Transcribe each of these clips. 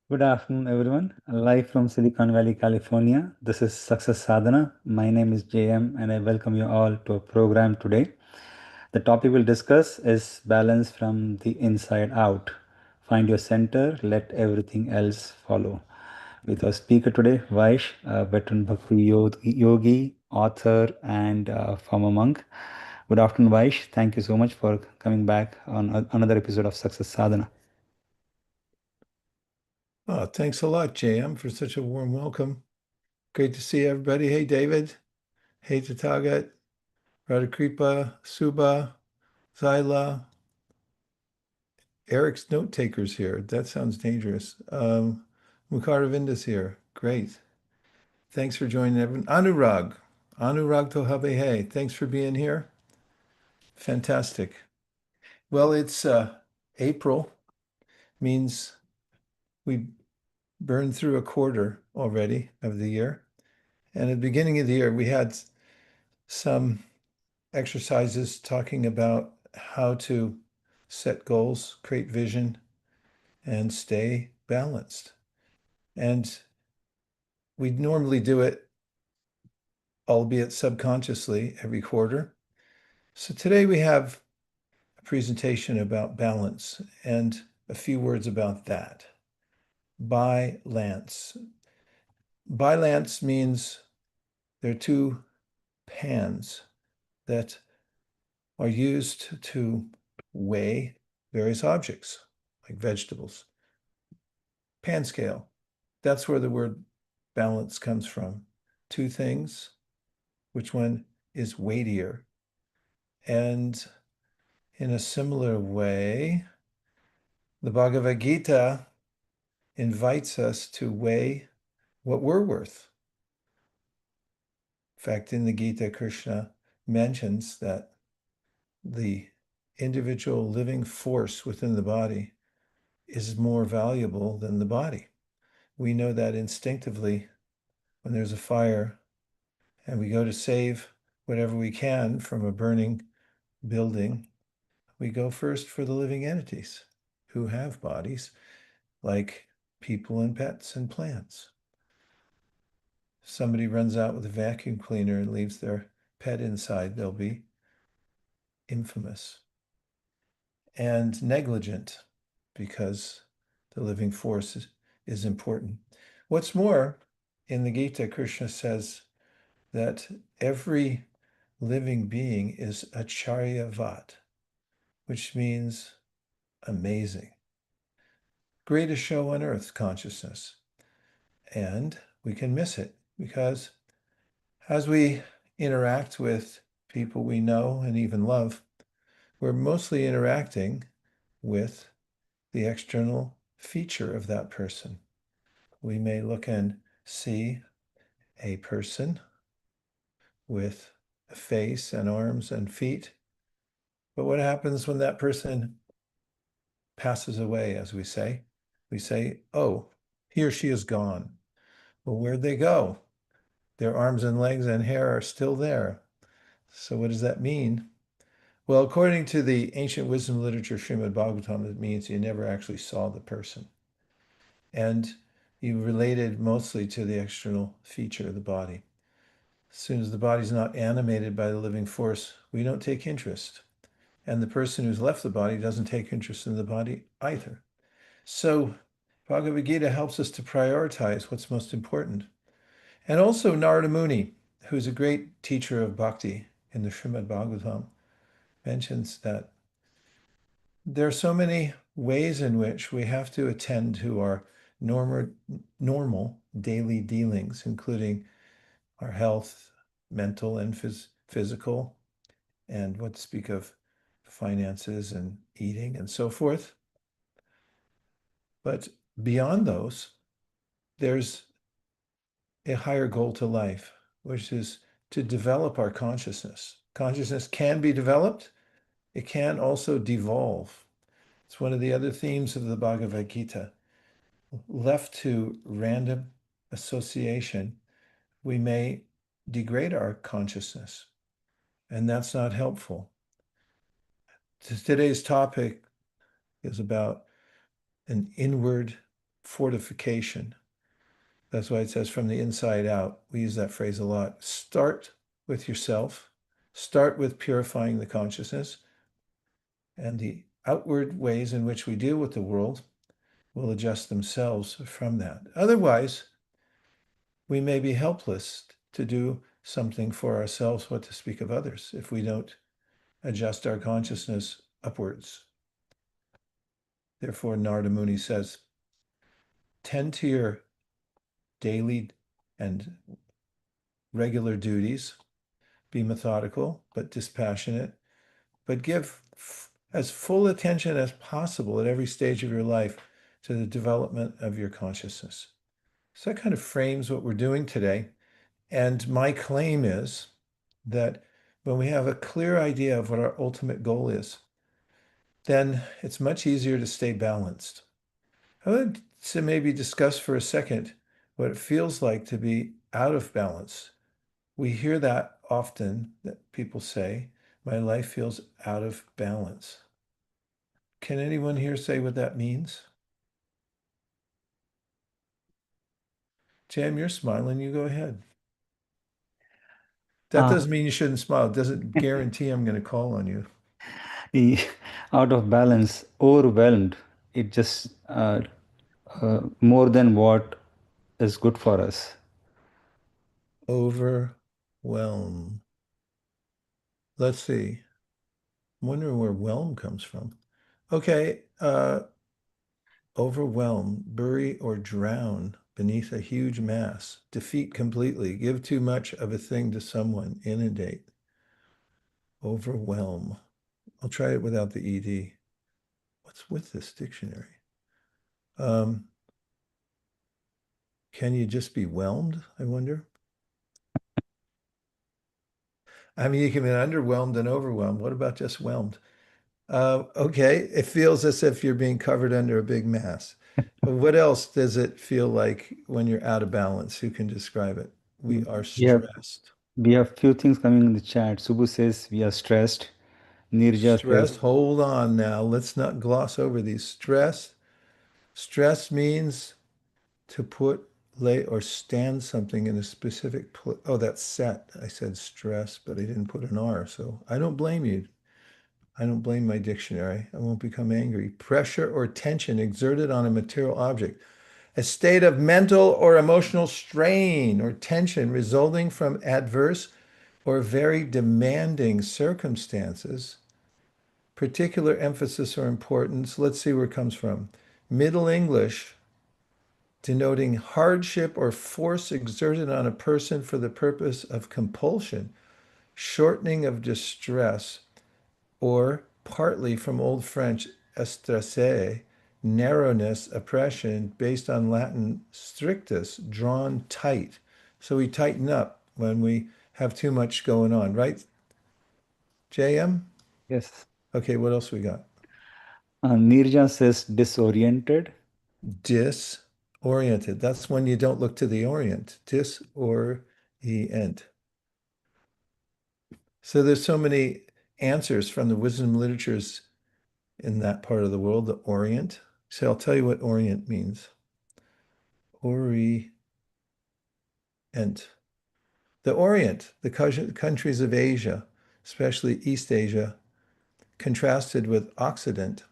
Good afternoon, everyone. Live from Silicon Valley, California. This is Success Sadhana. My name is JM, and I welcome you all to a program today. The topic we'll discuss is balance from the inside out. Find your center, let everything else follow. With our speaker today, Vaish, a veteran Bhakti yogi, author, and former monk. Good afternoon, Vaish. Thank you so much for coming back on another episode of Success Sadhana. Oh, thanks a lot, JM, for such a warm welcome. Great to see everybody. Hey, David. Hey, Tatagat, Radhakripa, Suba, Zyla. Eric's note takers here. That sounds dangerous. Mukharavinda's here. Great. Thanks for joining everyone. Anurag Tohabehe. Thanks for being here. Fantastic. Well, it's April, means we burned through a quarter already of the year. And at the beginning of the year, we had some exercises talking about how to set goals, create vision, and stay balanced. And we normally do it, albeit subconsciously, every quarter. So today we have a presentation about balance and a few words about that. Balance. Balance means there are two pans that are used to weigh various objects, like vegetables. Pan scale. That's where the word balance comes from. Two things, which one is weightier? And in a similar way, the Bhagavad Gita invites us to weigh what we're worth. In fact, in the Gita, Krishna mentions that the individual living force within the body is more valuable than the body. We know that instinctively when there's a fire and we go to save whatever we can from a burning building, we go first for the living entities who have bodies, like people and pets and plants. Somebody runs out with a vacuum cleaner and leaves their pet inside, they'll be infamous and negligent because the living force is important. What's more, in the Gita, Krishna says that every living being is acharyavat, which means amazing. Greatest show on earth, consciousness. And we can miss it because as we interact with people we know and even love, we're mostly interacting with the external feature of that person. We may look and see a person with a face and arms and feet, but what happens when that person passes away, as we say? We say, oh, he or she is gone. Well, where'd they go? Their arms and legs and hair are still there. So what does that mean? Well, according to the ancient wisdom literature, Srimad Bhagavatam, it means you never actually saw the person. And you related mostly to the external feature of the body. As soon as the body's not animated by the living force, we don't take interest. And the person who's left the body doesn't take interest in the body either. So Bhagavad Gita helps us to prioritize what's most important. And also Narada Muni, who's a great teacher of bhakti in the Srimad Bhagavatam, mentions that there are so many ways in which we have to attend to our normal daily dealings, including our health, mental and physical, and what to speak of finances and eating and so forth. But beyond those, there's a higher goal to life, which is to develop our consciousness. Consciousness can be developed. It can also devolve. It's one of the other themes of the Bhagavad Gita. Left to random association, we may degrade our consciousness, and that's not helpful. Today's topic is about an inward fortification. That's why it says from the inside out. We use that phrase a lot. Start with yourself. Start with purifying the consciousness, and the outward ways in which we deal with the world will adjust themselves from that. Otherwise, we may be helpless to do something for ourselves, what to speak of others, if we don't adjust our consciousness upwards. Therefore, Narada Muni says, tend to your daily and regular duties, be methodical but dispassionate, but give as full attention as possible at every stage of your life to the development of your consciousness. So that kind of frames what we're doing today. And my claim is that when we have a clear idea of what our ultimate goal is, then it's much easier to stay balanced. I would to maybe discuss for a second what it feels like to be out of balance. We hear that often, that people say, my life feels out of balance. Can anyone here say what that means? Jam, you're smiling. You go ahead. That Uh, doesn't mean you shouldn't smile. It doesn't guarantee I'm going to call on you. e- Out of balance, overwhelmed. It just more than what is good for us. Overwhelm. Let's see. I'm wondering where whelm comes from. Okay, overwhelm, bury or drown beneath a huge mass, defeat completely, give too much of a thing to someone, inundate, overwhelm. I'll try it without the ed. What's with this dictionary? Um, can you just be whelmed, I wonder? I mean, you can be underwhelmed and overwhelmed. What about just whelmed? Okay, it feels as if you're being covered under a big mass. What else does it feel like when you're out of balance? Who can describe it? We are We have stressed. we have few things coming in the chat. Subbu says we are stressed. Nirja says Stressed, hold on now. Let's not gloss over these. Stress means to put, lay, or stand something in a specific place. Oh, that's set. I said stress, but I didn't put an R. So I don't blame you. I don't blame my dictionary. I won't become angry. Pressure or tension exerted on a material object. A state of mental or emotional strain or tension resulting from adverse or very demanding circumstances. Particular emphasis or importance. Let's see where it comes from. Middle English, denoting hardship or force exerted on a person for the purpose of compulsion, shortening of distress, or partly from Old French estresser, narrowness, oppression, based on Latin strictus, drawn tight. So we tighten up when we have too much going on, right, JM? yes. Okay, what else we got? Nirja says disoriented. Disoriented. That's when you don't look to the orient. Disorient. So there's so many answers from the wisdom literatures in that part of the world, the Orient. So I'll tell you what Orient means. Orient. The Orient, the countries of Asia, especially East Asia, contrasted with Occident,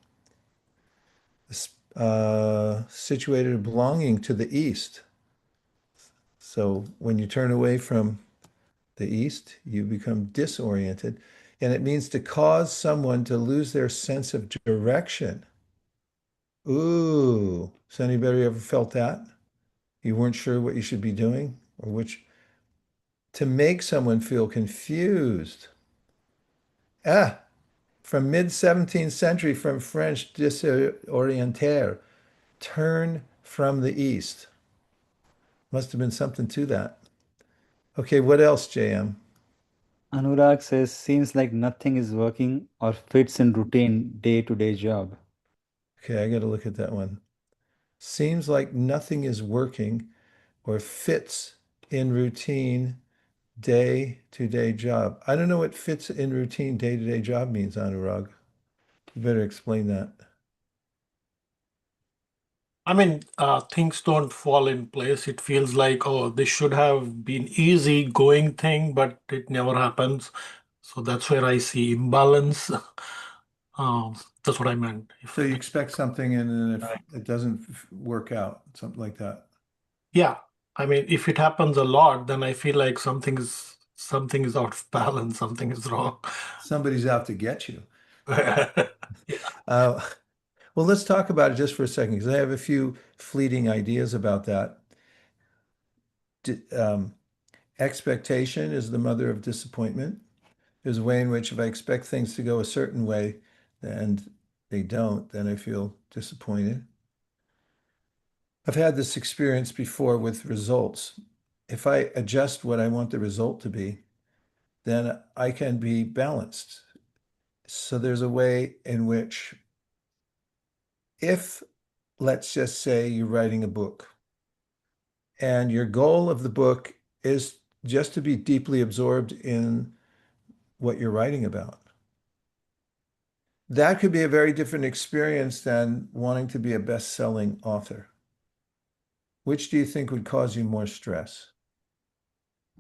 situated or belonging to the East. So when you turn away from the East, you become disoriented. And it means to cause someone to lose their sense of direction. Ooh, has anybody ever felt that? You weren't sure what you should be doing or which, to make someone feel confused. Ah, from mid 17th century, from French disorienter, turn from the east. Must have been something to that. Okay, what else, JM? Anurag says seems like nothing is working or fits in routine day-to-day job. Okay, I got to look at that one. Seems like nothing is working or fits in routine day-to-day job. I don't know what fits in routine day-to-day job means, Anurag. You better explain that. I mean, things don't fall in place. It feels like, oh, this should have been easy going thing, but it never happens. So that's where I see imbalance. That's what I meant. So you expect something and then if Right. it doesn't work out, something like that. Yeah, I mean, if it happens a lot, then I feel like something is out of balance, something is wrong. Somebody's out to get you. Yeah. Uh, well, let's talk about it just for a second because I have a few fleeting ideas about that. Expectation is the mother of disappointment. There's a way in which if I expect things to go a certain way and they don't, then I feel disappointed. I've had this experience before with results. If I adjust what I want the result to be, then I can be balanced. So there's a way in which if, let's just say you're writing a book and your goal of the book is just to be deeply absorbed in what you're writing about. That could be a very different experience than wanting to be a best-selling author. which do you think would cause you more stress?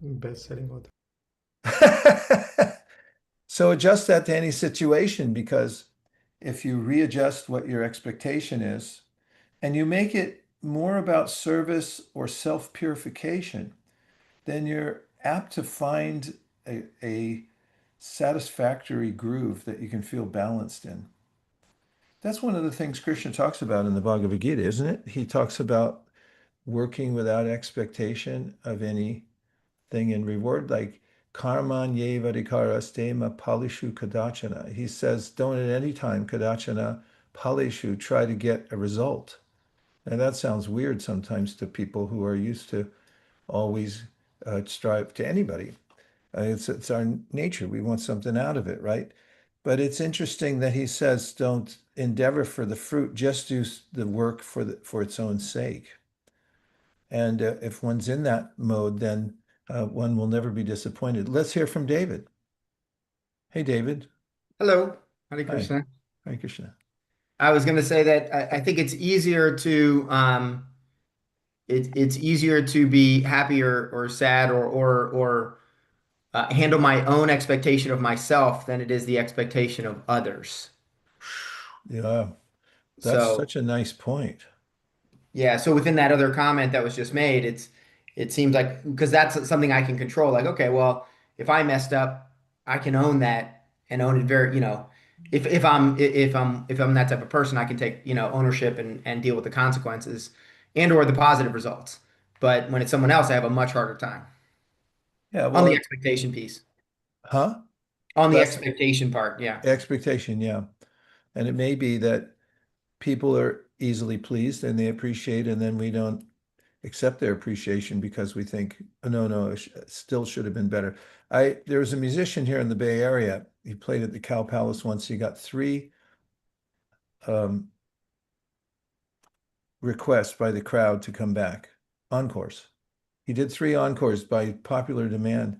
Best selling author. So adjust that to any situation, because if you readjust what your expectation is and you make it more about service or self-purification, then you're apt to find a satisfactory groove that you can feel balanced in. That's one of the things Krishna talks about in the Bhagavad Gita, isn't it? He talks about working without expectation of anything in reward, like karman yevarikara palishu kadachana. He says, don't at any time kadachana palishu try to get a result. And that sounds weird sometimes to people who are used to always strive to anybody. It's our nature. We want something out of it, right? But it's interesting that he says, don't endeavor for the fruit, just do the work for its own sake. And if one's in that mode, then one will never be disappointed. Let's hear from David. Hey, David. Hello, Hare Hi. Krishna. Hare Krishna. I was going to say that I think it's easier to it's easier to be happy or sad or handle my own expectation of myself than it is the expectation of others. Yeah, that's So such a nice point. yeah, so within that other comment that was just made, it seems like because that's something I can control. Like, okay, well, if I messed up, I can own that and own it very, if I'm that type of person, I can take, ownership and deal with the consequences and or the positive results. But when it's someone else, I have a much harder time Yeah, on the well, expectation piece. huh? On the Less expectation part, yeah. expectation, yeah. And it may be that people are easily pleased and they appreciate, and then we don't accept their appreciation because we think, oh, no, no, it still should have been better. There was a musician here in the Bay Area. He played at the Cow Palace once. He got three um, requests by the crowd to come back, encores. He did three encores by popular demand.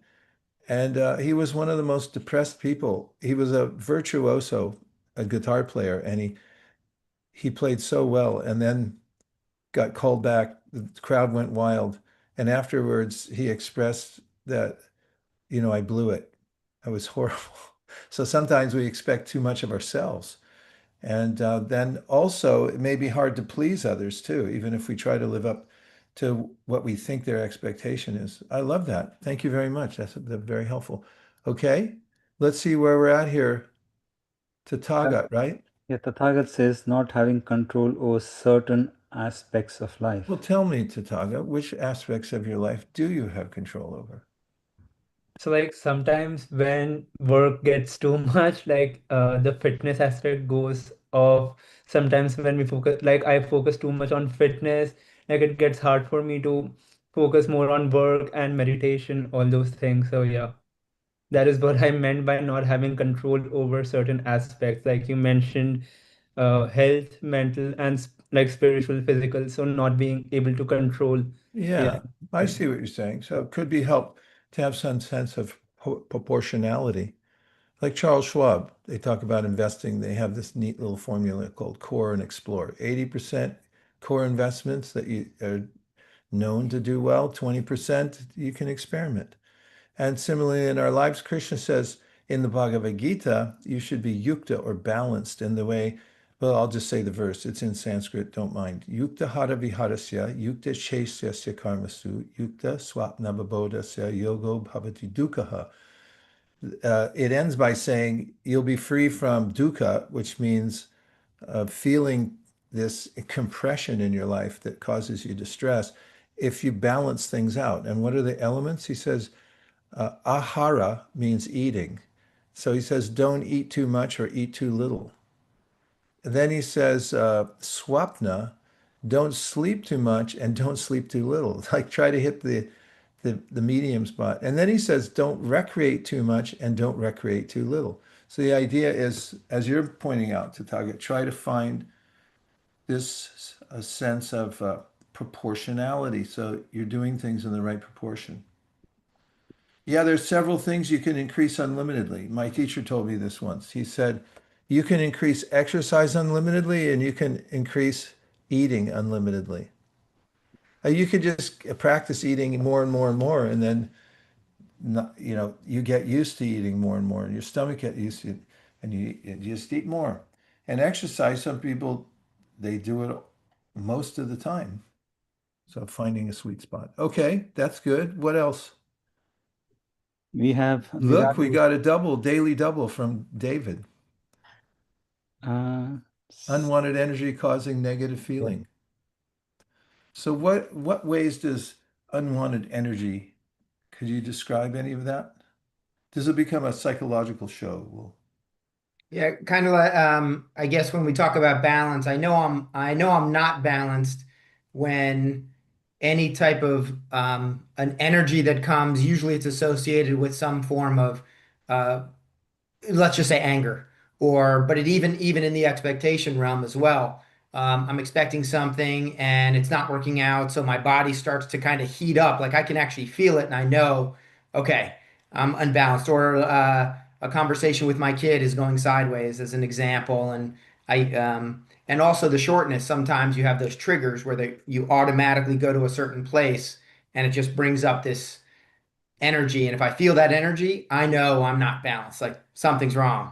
And he was one of the most depressed people. He was a virtuoso, a guitar player, and he played so well, and then got called back. The crowd went wild, and afterwards he expressed that, I blew it. I was horrible. So sometimes we expect too much of ourselves, and then also it may be hard to please others too, even if we try to live up to what we think their expectation is. I love that. Thank you very much. That's very helpful. Okay, let's see where we're at here. To Yeah, Tagat, right? yeah, Tathagat says not having control over certain aspects of Well, life. tell me, Tataga, which aspects of your life do you have control over? So like sometimes when work gets too much, like the fitness aspect goes off. Sometimes when we focus, like I focus too much on fitness, like it gets hard for me to focus more on work and meditation, all those things. So yeah, that is what I meant by not having control over certain aspects. Like you mentioned, health, mental, and like spiritual, physical. So not being able to control. Yeah. Yeah, I see what you're saying. So it could be help to have some sense of proportionality. Like Charles Schwab, they talk about investing. They have this neat little formula called core and explore. 80% core investments that you are known to do well, 20% you can experiment. And similarly, in our lives, Krishna says in the Bhagavad Gita, you should be yukta or balanced in the way, well, I'll just say the verse. It's in Sanskrit, don't mind. Yukta hara viharasya, yukta chaisyasya karmasu, yukta swapna babodasya yogo bhavati dukkha. It ends by saying you'll be free from dukkha, which means feeling this compression in your life that causes you distress, if you balance things out. And what are the elements? He says, ahara means eating. So he says, don't eat too much or eat too little. And then he says, swapna, don't sleep too much and don't sleep too little. Like try to hit the medium spot. And then he says, don't recreate too much and don't recreate too little. So the idea is, as you're pointing out, to target, try to find this a sense of proportionality. So you're doing things in the right proportion. Yeah, there's several things you can increase unlimitedly. My teacher told me this once. He said, you can increase exercise unlimitedly and you can increase eating unlimitedly. You could just practice eating more and more and more, and then not, you get used to eating more and more, and your stomach get used to it, and you just eat more. And exercise, some people, they do it most of the time. So finding a sweet spot. Okay, that's good. What else? We have Look, we Virali. got a double, daily double from David. Uh, s- Unwanted energy causing negative feeling. So what ways does unwanted energy, could you describe any of that? Does it become a psychological show? Well, Yeah, kind of like I guess when we talk about balance, I know I'm not balanced when any type of an energy that comes, usually it's associated with some form of uh, let's just say anger, or but it even in the expectation realm as well. I'm expecting something and it's not working out, so my body starts to kind of heat up. Like I can actually feel it, and I know, okay, I'm unbalanced. Or a conversation with my kid is going sideways, as an example, and and also the shortness. Sometimes you have those triggers where you automatically go to a certain place, and it just brings up this energy. And if I feel that energy, I know I'm not balanced. Like something's wrong.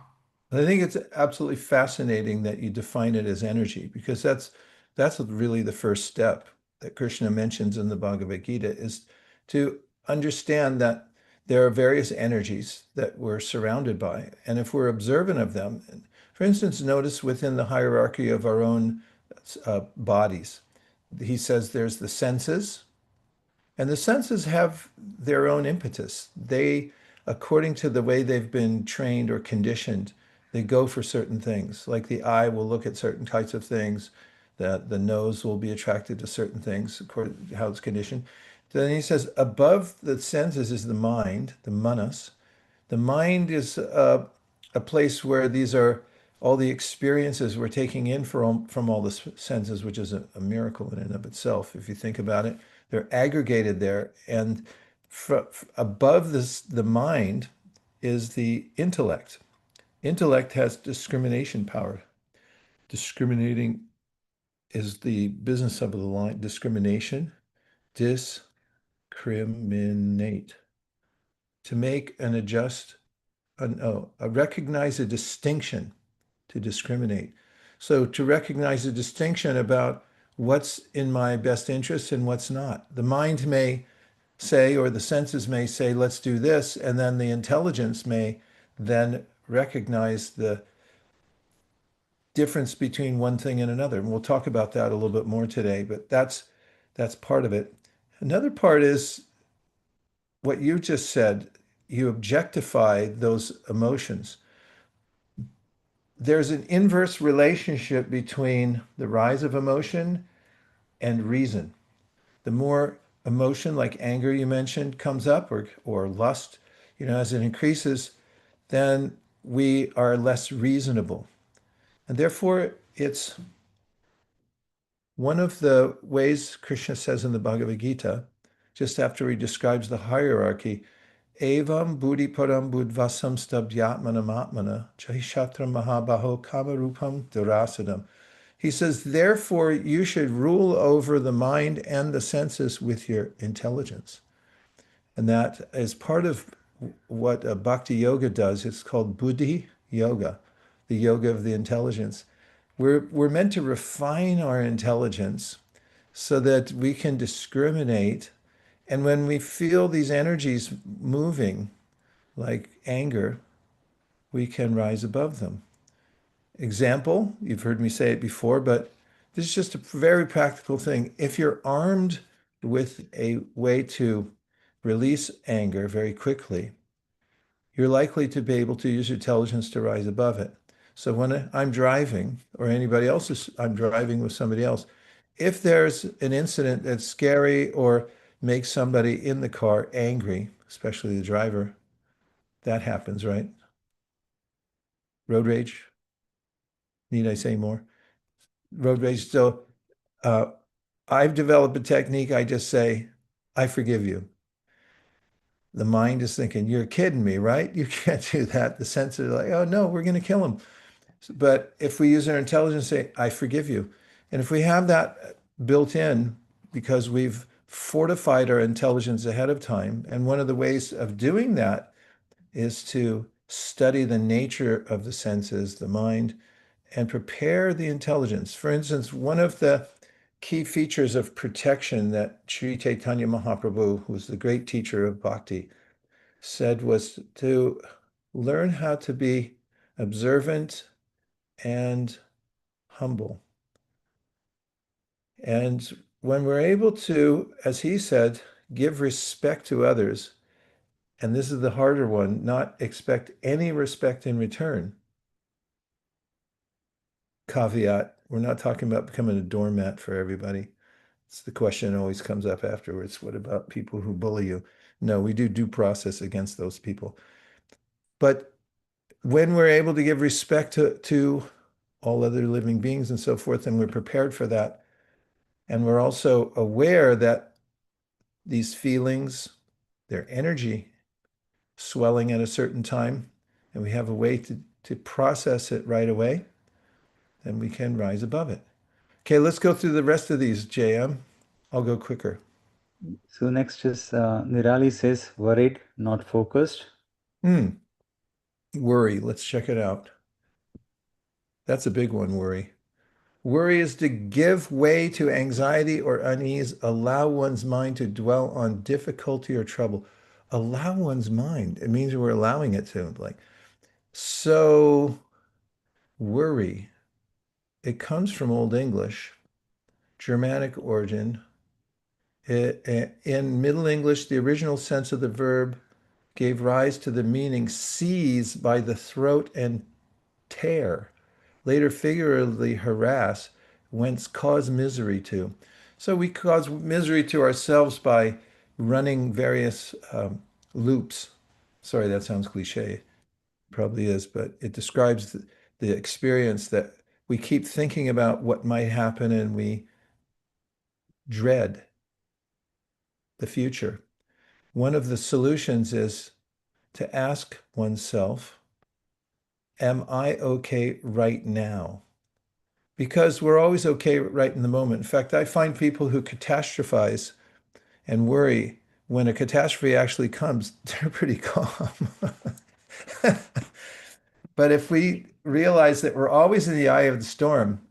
I think it's absolutely fascinating that you define it as energy, because that's really the first step that Krishna mentions in the Bhagavad Gita, is to understand that there are various energies that we're surrounded by. And if we're observant of them, for instance, notice within the hierarchy of our own bodies, he says there's the senses, and the senses have their own impetus. They, according to the way they've been trained or conditioned, they go for certain things. Like the eye will look at certain types of things, that the nose will be attracted to certain things according to how it's conditioned. Then he says, above the senses is the mind, the manas. The mind is a place where these are all the experiences we're taking in from all the senses, which is a miracle in and of itself. If you think about it, they're aggregated there. And above this, the mind is the intellect. Intellect has discrimination power. Discriminating is the business of the line. Discrimination, discriminate. To make and adjust, recognize a distinction, to discriminate. So to recognize a distinction about what's in my best interest and what's not. The mind may say, or the senses may say, let's do this, and then the intelligence may then recognize the difference between one thing and another. And we'll talk about that a little bit more today, but that's part of it. Another part is what you just said. You objectify those emotions. There's an inverse relationship between the rise of emotion and reason. The more emotion, like anger you mentioned, comes up, or lust, as it increases, then we are less reasonable. And therefore, it's one of the ways Krishna says in the Bhagavad Gita, just after he describes the hierarchy, Evam buddhi param budvasam stabhyatmanam atmana jahishatra mahabaho kamarupam durasadam. He says, therefore, you should rule over the mind and the senses with your intelligence. And that is part of what bhakti yoga does. It's called buddhi yoga, the yoga of the intelligence. We're meant to refine our intelligence so that we can discriminate. And when we feel these energies moving, like anger, we can rise above them. Example, you've heard me say it before, but this is just a very practical thing. If you're armed with a way to release anger very quickly, you're likely to be able to use your intelligence to rise above it. So when I'm driving, or I'm driving with somebody else, if there's an incident that's scary or makes somebody in the car angry, especially the driver, that happens, right? Road rage. Need I say more? Road rage. So uh, I've developed a technique. I just say, I forgive you. The mind is thinking, you're kidding me, right? You can't do that. The senses are like, oh no, we're going to kill him. But if we use our intelligence, say, I forgive you. And if we have that built in, because we've fortified our intelligence ahead of time. And one of the ways of doing that is to study the nature of the senses, the mind, and prepare the intelligence. For instance, one of the key features of protection that Sri Chaitanya Mahaprabhu, who's the great teacher of bhakti, said was to learn how to be observant and humble. And when we're able to, as he said, give respect to others, and this is the harder one, not expect any respect in return. Caveat, we're not talking about becoming a doormat for everybody. It's the question always comes up afterwards. What about people who bully you? No, we do due process against those people. But when we're able to give respect to all other living beings and so forth, and we're prepared for that, and we're also aware that these feelings, their energy swelling at a certain time, and we have a way to process it right away, then we can rise above it. Okay, let's go through the rest of these, JM. I'll go quicker. So next is Nirali says worried, not focused. Worry, let's check it out. That's a big one, worry. Worry is to give way to anxiety or unease, allow one's mind to dwell on difficulty or trouble. Allow one's mind. It means we're allowing it to. Like, so worry, it comes from Old English, Germanic origin. In Middle English, the original sense of the verb gave rise to the meaning seize by the throat and tear, later figuratively harass, whence cause misery to. So we cause misery to ourselves by running various loops. Sorry, that sounds cliche. It probably is, but it describes the experience that we keep thinking about what might happen and we dread the future. One of the solutions is to ask oneself, am I okay right now? Because we're always okay right in the moment. In fact, I find people who catastrophize and worry when a catastrophe actually comes, they're pretty calm. But if we realize that we're always in the eye of the storm,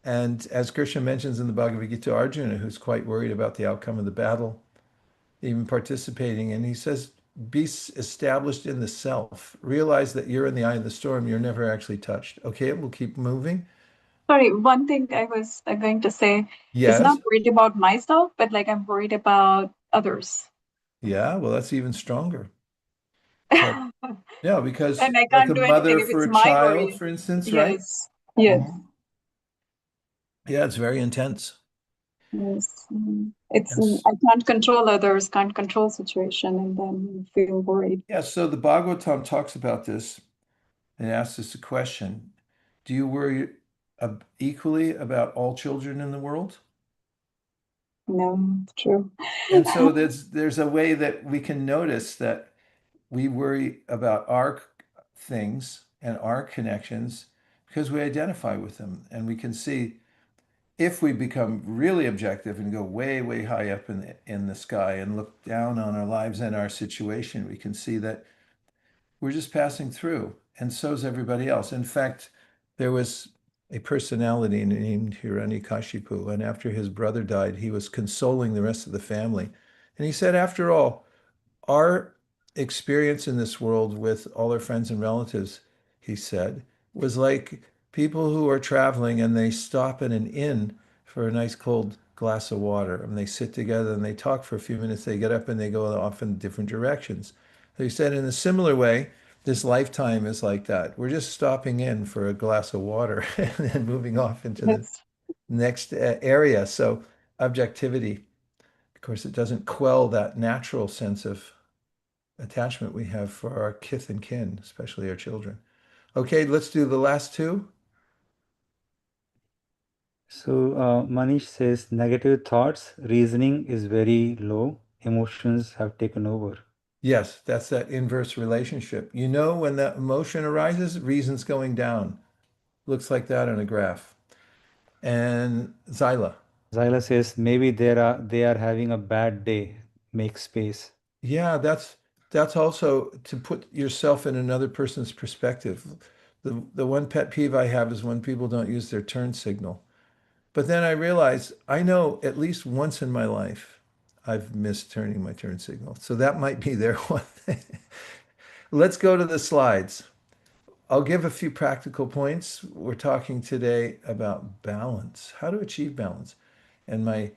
and as Krishna mentions in the Bhagavad Gita, Arjuna, who's quite worried about the outcome of the battle, even participating, and he says, be established in the self. Realize that you're in the eye of the storm. You're never actually touched. Okay, we'll keep moving. Sorry, one thing I was going to say is Yes. not worried about myself, but like I'm worried about others. Yeah, well, that's even stronger. So, And yeah, because I like can't a do anything mother if for it's a my child, worry. for instance, right? Yes, yes, Mhm. Yeah, it's very intense. yes. It's And I can't control others, can't control situation, and then feel worried. yeah, so the Bhagavatam talks about this and asks us a question. Do you worry equally about all children in the world? No, true. And so there's a way that we can notice that we worry about our things and our connections because we identify with them, and we can see if we become really objective and go way, way high up in the sky and look down on our lives and our situation, we can see that we're just passing through, and so is everybody else. In fact, there was a personality named Hiranyakashipu, and after his brother died, he was consoling the rest of the family. And he said, after all, our experience in this world with all our friends and relatives, he said, was like people who are traveling and they stop at an inn for a nice cold glass of water and they sit together and they talk for a few minutes. They get up and they go off in different directions. So he said, in a similar way, this lifetime is like that. We're just stopping in for a glass of water and then moving off into the Yes, next area. So objectivity, of course, it doesn't quell that natural sense of attachment we have for our kith and kin, especially our children. Okay, let's do the last two. So Manish says negative thoughts, reasoning is very low, emotions have taken over. Yes, that's that inverse relationship. You know, when that emotion arises, reason's going down. Looks like that on a graph. And Zyla. Zyla says maybe they are having a bad day. Make space. Yeah, that's also to put yourself in another person's perspective. The one pet peeve I have is when people don't use their turn signal. But then I realize I know at least once in my life I've missed turning my turn signal. So that might be their one thing. Let's go to the slides. I'll give a few practical points. We're talking today about balance, how to achieve balance. And my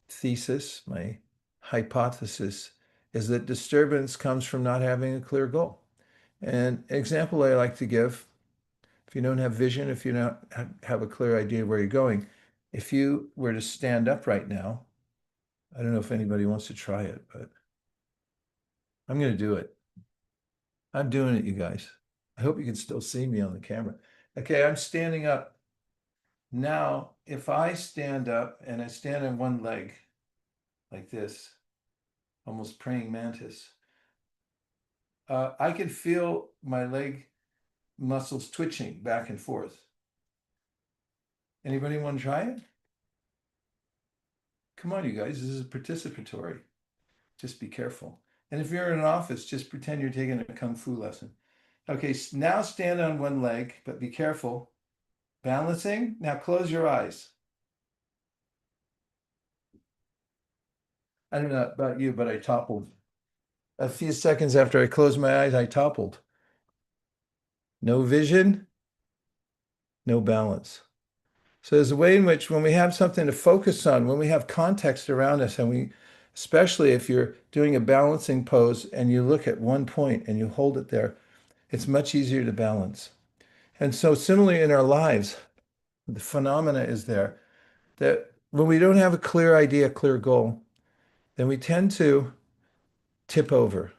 thesis, my hypothesis is that disturbance comes from not having a clear goal. And an example I like to give, if you don't have vision, if you don't have a clear idea where you're going, if you were to stand up right now, I don't know if anybody wants to try it, but I'm going to do it. I'm doing it, you guys. I hope you can still see me on the camera. Okay, I'm standing up. Now, if I stand up and I stand on one leg like this, almost praying mantis, I can feel my leg muscles twitching back and forth. Anybody want to try it? Come on, you guys, this is participatory. Just be careful. And if you're in an office, just pretend you're taking a Kung Fu lesson. Okay, now stand on one leg, but be careful. Balancing. Now close your eyes. I don't know about you, but I toppled. A few seconds after I closed my eyes, I toppled. No vision, no balance. So there's a way in which when we have something to focus on, when we have context around us, and we, especially if you're doing a balancing pose and you look at one point and you hold it there, it's much easier to balance. And so similarly in our lives, the phenomena is there that when we don't have a clear idea, clear goal, then we tend to tip over.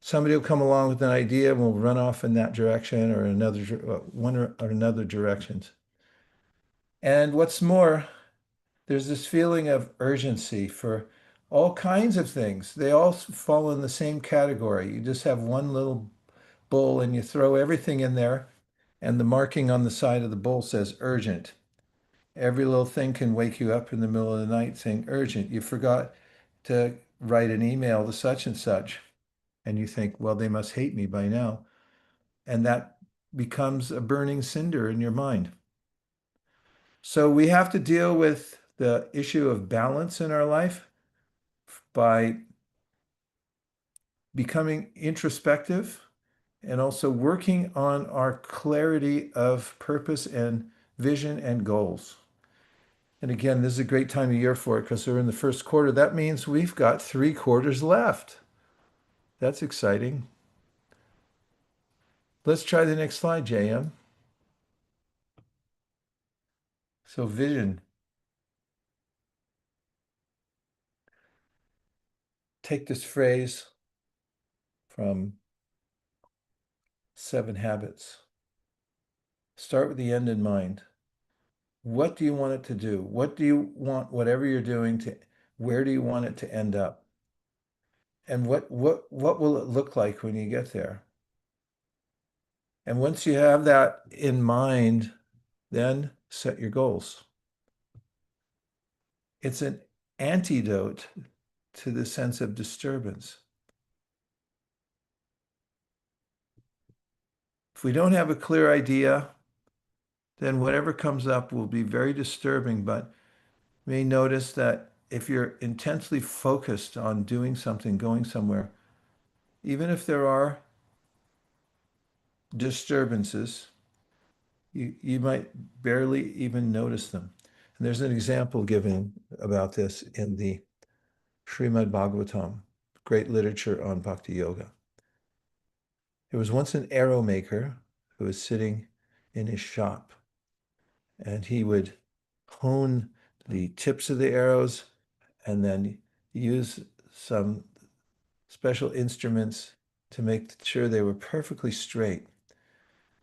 Somebody will come along with an idea and we'll run off in that direction or another one or another directions. And what's more, there's this feeling of urgency for all kinds of things. They all fall in the same category. You just have one little bowl and you throw everything in there, and the marking on the side of the bowl says urgent. Every little thing can wake you up in the middle of the night saying urgent. You forgot to write an email to such and such. And you think, well, they must hate me by now. And that becomes a burning cinder in your mind. So we have to deal with the issue of balance in our life by becoming introspective and also working on our clarity of purpose and vision and goals. And again, this is a great time of year for it because we're in the first quarter. That means we've got 3 quarters left. That's exciting. Let's try the next slide, JM. So vision. Take this phrase from 7 Habits. Start with the end in mind. What do you want it to do? What do you want, whatever you're doing, to, where do you want it to end up? And what will it look like when you get there? And once you have that in mind, then set your goals. It's an antidote to the sense of disturbance. If we don't have a clear idea, then whatever comes up will be very disturbing, but you may notice that if you're intensely focused on doing something, going somewhere, even if there are disturbances, you might barely even notice them. And there's an example given about this in the Srimad Bhagavatam, great literature on bhakti yoga. There was once an arrow maker who was sitting in his shop, and he would hone the tips of the arrows and then use some special instruments to make sure they were perfectly straight.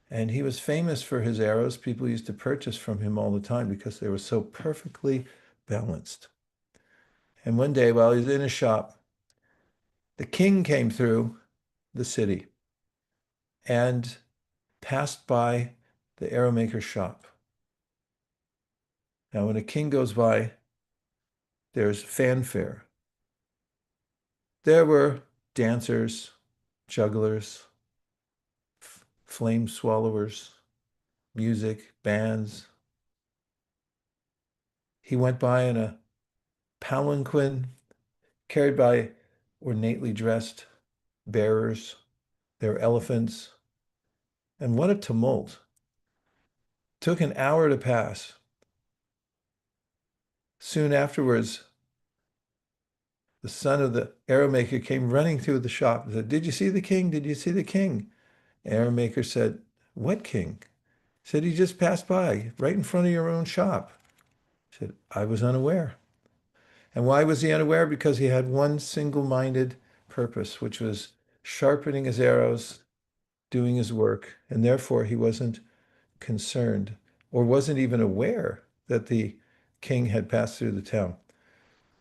And he was famous for his arrows. People used to purchase from him all the time because they were so perfectly balanced. And one day, while he was in his shop, the king came through the city and passed by the arrow maker's shop. Now, when a king goes by, there's fanfare. There were dancers, jugglers, flame swallowers, music, bands. He went by in a palanquin carried by ornately dressed bearers, their elephants. And what a tumult. It took an hour to pass. Soon afterwards, the son of the arrow maker came running through the shop and said, "Did you see the king? Did you see the king?" Arrow maker said, "What king?" He said, "He just passed by right in front of your own shop." He said, "I was unaware." And why was he unaware? Because he had one single-minded purpose, which was sharpening his arrows, doing his work, and therefore he wasn't concerned or wasn't even aware that the king had passed through the town.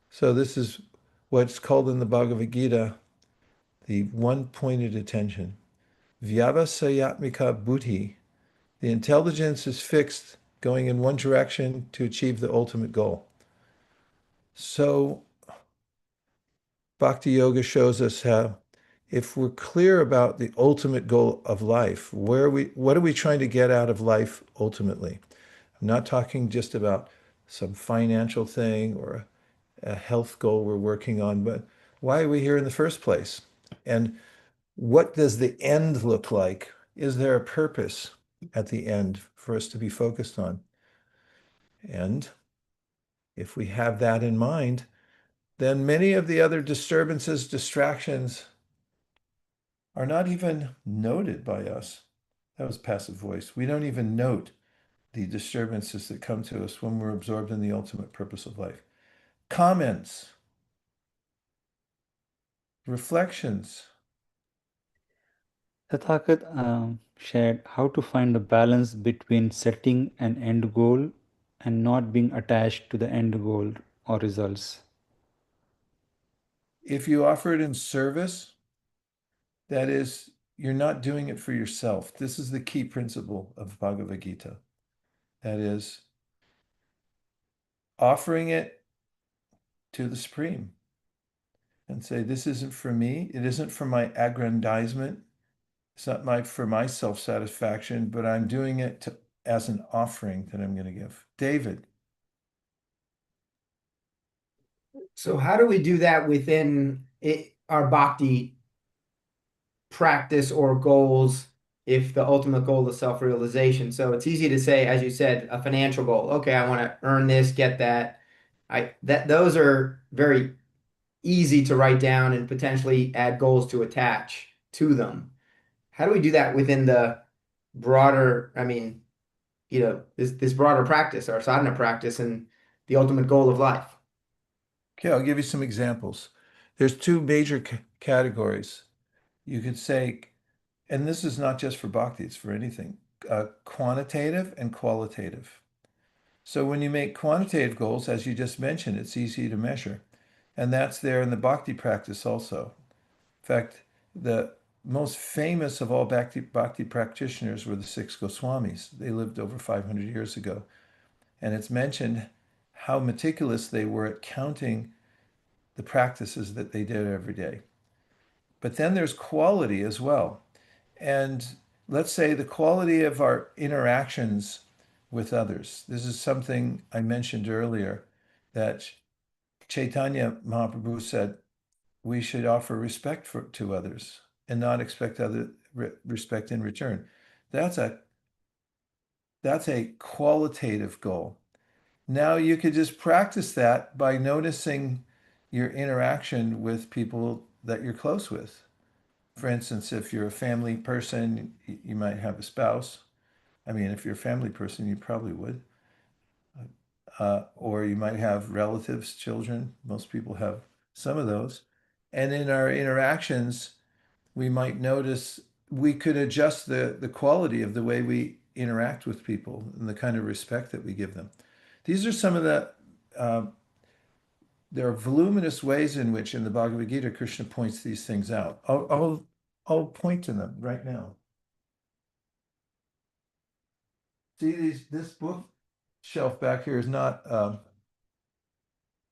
So this is what's called in the Bhagavad Gita the one-pointed attention. Vyavasayatmika buddhi. The intelligence is fixed, going in one direction to achieve the ultimate goal. So Bhakti Yoga shows us how, if we're clear about the ultimate goal of life, what are we trying to get out of life ultimately? I'm not talking just about some financial thing or a health goal we're working on, but why are we here in the first place? And what does the end look like? Is there a purpose at the end for us to be focused on? And if we have that in mind, then many of the other disturbances, distractions are not even noted by us. That was passive voice. We don't even note the disturbances that come to us when we're absorbed in the ultimate purpose of life. Comments, reflections. Tathagat shared how to find a balance between setting an end goal and not being attached to the end goal or results. If you offer it in service, that is, you're not doing it for yourself. This is the key principle of Bhagavad Gita. That is, offering it to the Supreme and say, this isn't for me. It isn't for my aggrandizement. It's not for my self-satisfaction, but I'm doing it as an offering that I'm going to give. David. So how do we do that within our bhakti practice or goals if the ultimate goal is self-realization? So it's easy to say, as you said, a financial goal. Okay, I want to earn this, get that. Those are very easy to write down and potentially add goals to attach to them. How do we do that within the broader, this broader practice, our sadhana practice and the ultimate goal of life? Okay, I'll give you some examples. There's two major categories. You could say, and this is not just for bhakti, it's for anything, quantitative and qualitative. So when you make quantitative goals, as you just mentioned, it's easy to measure. And that's there in the bhakti practice also. In fact, the most famous of all bhakti practitioners were the six Goswamis. They lived over 500 years ago. And it's mentioned how meticulous they were at counting the practices that they did every day. But then there's quality as well. And let's say the quality of our interactions with others. This is something I mentioned earlier, that Chaitanya Mahaprabhu said we should offer respect to others and not expect respect in return. That's a qualitative goal. Now you could just practice that by noticing your interaction with people that you're close with. For instance, if you're a family person, you might have a spouse. I mean, if you're a family person, you probably would. Or you might have relatives, children. Most people have some of those. And in our interactions, we might notice we could adjust the quality of the way we interact with people and the kind of respect that we give them. These are some of there are voluminous ways in which in the Bhagavad Gita, Krishna points these things out. I'll point to them right now. See this book, shelf back here is not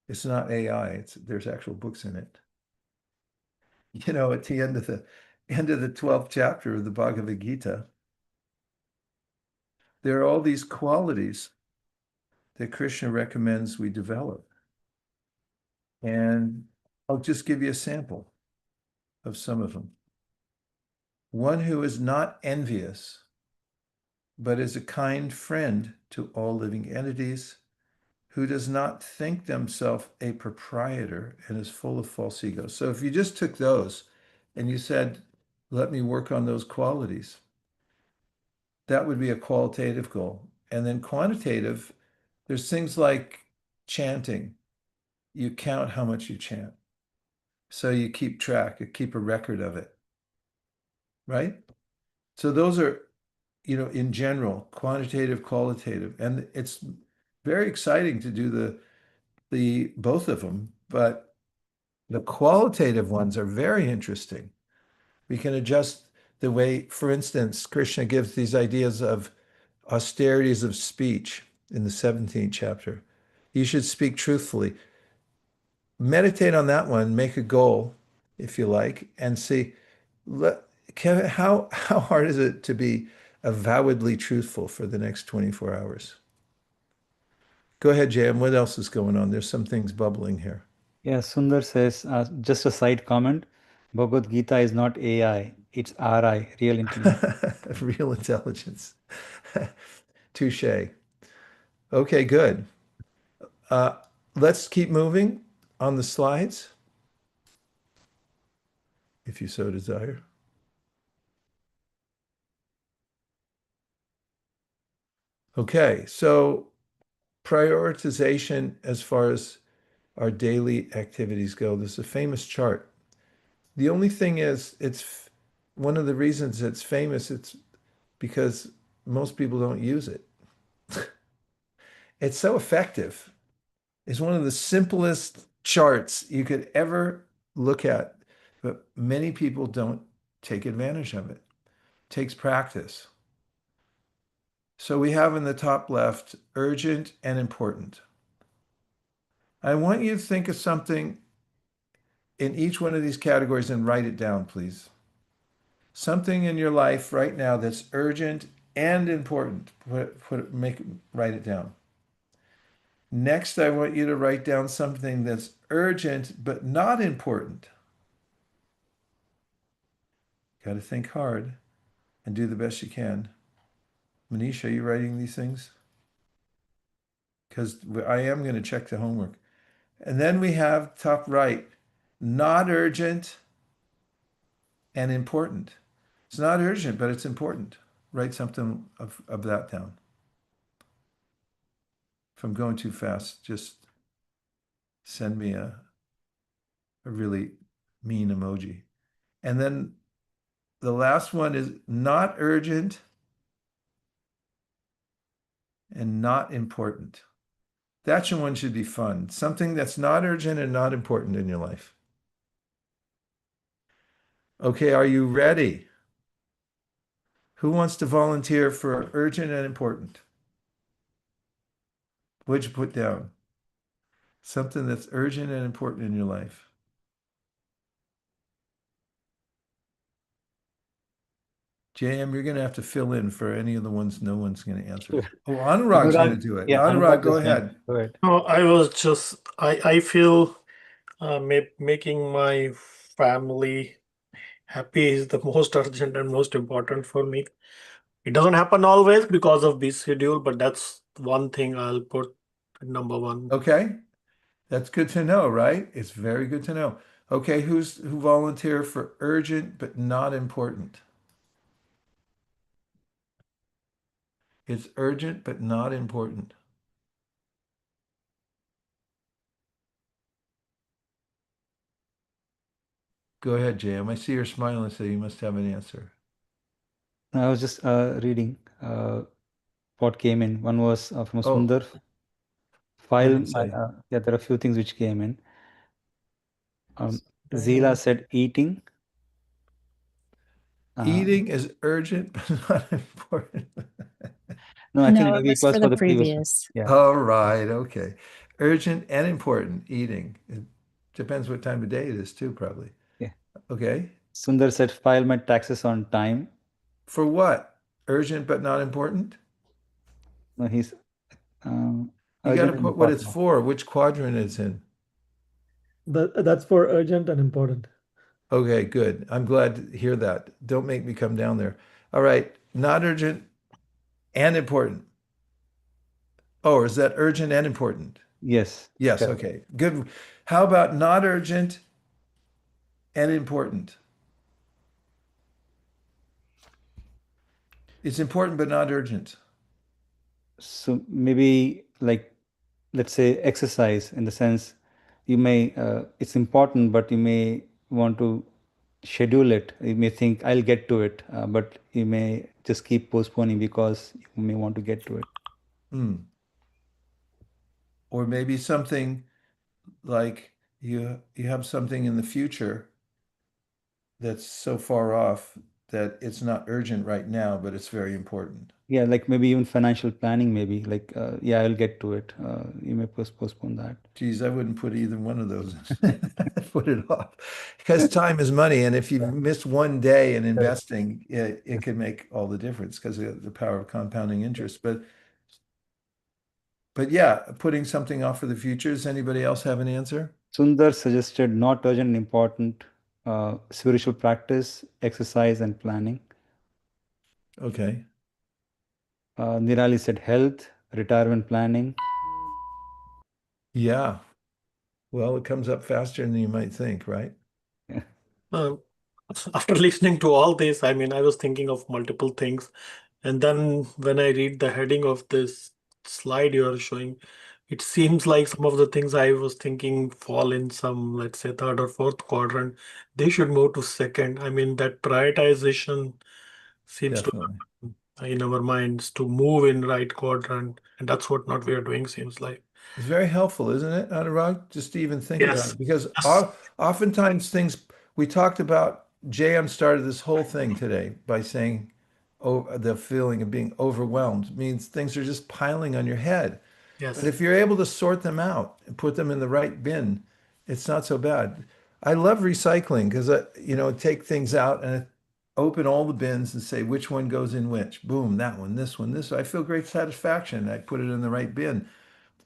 it's not AI. There's actual books in it. You know, at the end of the 12th chapter of the Bhagavad Gita, there are all these qualities that Krishna recommends we develop. And I'll just give you a sample of some of them. One who is not envious, but is a kind friend to all living entities, who does not think themselves a proprietor and is full of false ego. So if you just took those and you said, let me work on those qualities, that would be a qualitative goal. And then quantitative, there's things like chanting. You count how much you chant. So you keep track, you keep a record of it, right? So those are, you know, in general, quantitative, qualitative. And it's very exciting to do the both of them, but the qualitative ones are very interesting. We can adjust the way, for instance, Krishna gives these ideas of austerities of speech in the 17th chapter. You should speak truthfully. Meditate on that one, make a goal, if you like, and see Kevin, how hard is it to be avowedly truthful for the next 24 hours? Go ahead, Jam. What else is going on? There's some things bubbling here. Yeah, Sundar says, just a side comment, Bhagavad Gita is not AI, it's RI, real intelligence. Real intelligence. Touche. Okay, good. Let's keep moving on the slides, if you so desire. Okay, so prioritization as far as our daily activities go. There's a famous chart. The only thing is, it's one of the reasons it's famous, it's because most people don't use it. It's so effective. It's one of the simplest charts you could ever look at, but many people don't take advantage of it. It takes practice. So we have in the top left, urgent and important. I want you to think of something in each one of these categories and write it down, please. Something in your life right now that's urgent and important. Write it down. Next, I want you to write down something that's urgent but not important. Got to think hard and do the best you can. Manish, are you writing these things? Because I am going to check the homework. And then we have top right, not urgent and important. It's not urgent, but it's important. Write something of that down. If I'm going too fast, just send me a really mean emoji. And then the last one is not urgent and not important. That one should be fun. Something that's not urgent and not important in your life. Okay, are you ready? Who wants to volunteer for urgent and important? What'd you put down? Something that's urgent and important in your life. JM, you're going to have to fill in for any of the ones no one's going to answer. Sure. Oh, Anurag's going to Anurag, do it. yeah, Anurag, Anurag go is going. ahead. Go ahead. No, I feel making my family happy is the most urgent and most important for me. It doesn't happen always because of busy schedule, but that's one thing I'll put at number one. Okay, that's good to know, right? It's very good to know. Okay, who volunteer for urgent but not important? It's urgent but not important. Go ahead, JM. I see you're smiling, so you must have an answer. I was just reading what came in. One was from Oh, Sundar. what did File, he say? yeah, there are a few things which came in. Zila said eating. Eating is urgent but not important. No, I think No, it maybe it was was for for the the previous one. previous. Yeah. All right, okay. Urgent and important eating. It depends what time of day it is too, probably. Yeah. Okay. Sundar said, file my taxes on time. For what? Urgent but not important? No, he's um, You got to urgent and put what it's important. for, which quadrant it's in. That's for urgent and important. Okay, good. I'm glad to hear that. Don't make me come down there. All right, not urgent and important. Oh, or is that urgent and important? Yes. Yes, Correct. okay. Good. How about not urgent and important? It's important but not urgent. So maybe like, let's say exercise, in the sense you may, it's important, but you may want to schedule it. You may think I'll get to it, but you may just keep postponing because you may want to get to it. Hmm. Or maybe something like you have something in the future that's so far off that it's not urgent right now, but it's very important. Yeah, like maybe even financial planning, maybe like, yeah, I'll get to it. You may postpone that. Geez, I wouldn't put either one of those. Put it off. Because time is money, and if you miss one day in investing, it can make all the difference because of the power of compounding interest. But yeah, putting something off for the future. Does anybody else have an answer? Sundar suggested not urgent and important, spiritual practice, exercise, and planning. Okay. Nirali said health, retirement planning. Yeah. Well, it comes up faster than you might think, right? Uh, after listening to all this, I mean, I was thinking of multiple things. And then when I read the heading of this slide you are showing, it seems like some of the things I was thinking fall in some, let's say, third or fourth quadrant. They should move to second. I mean, that prioritization seems to Definitely. happen in our minds to move in right quadrant. And that's what not we are doing, seems like. It's very helpful, isn't it, Anurag? Just to even think about Yes. it. Because Yes. oftentimes things we talked about, JM started this whole thing today by saying, oh, the feeling of being overwhelmed means things are just piling on your head. Yes. But if you're able to sort them out and put them in the right bin, it's not so bad. I love recycling because, take things out and open all the bins and say which one goes in which. Boom, that one, this one, this one. I feel great satisfaction. I put it in the right bin.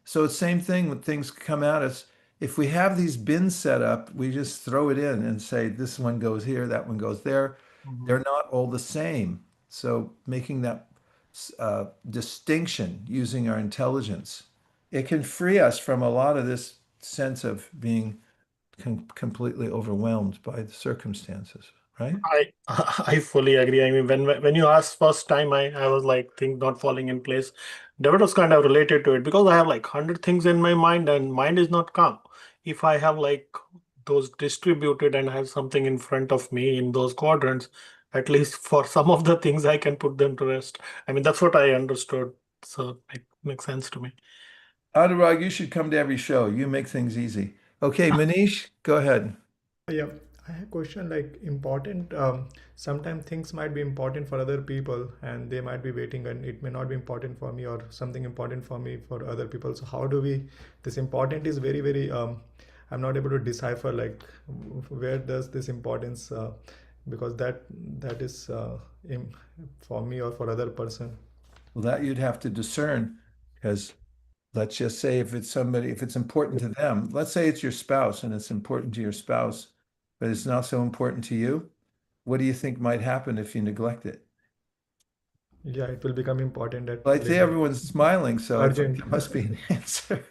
So it's same thing when things come at us. If we have these bins set up, we just throw it in and say this one goes here, that one goes there. They're not all the same. So making that distinction using our intelligence, it can free us from a lot of this sense of being completely overwhelmed by the circumstances, right? I I fully agree. I mean, when you asked first time, I was like, things not falling in place. That was kind of related to it because I have like 100 things in my mind and mind is not calm. If I have like those distributed and I have something in front of me in those quadrants, at least for some of the things I can put them to rest. I mean, that's what I understood. So it makes sense to me. Anurag, you should come to every show. You make things easy. Okay, Manish, go ahead. Yeah, I have a question like important. Sometimes things might be important for other people and they might be waiting, and it may not be important for me, or something important for me for other people. So how do we? This important is very, very. I'm not able to decipher like where does this importance, because that is for me or for other person. Well, that you'd have to discern because let's just say if it's important to them, let's say it's your spouse and it's important to your spouse, but it's not so important to you. What do you think might happen if you neglect it? Yeah, it will become important at Well, I think later. everyone's smiling, so it's like Urgent. there must be an answer.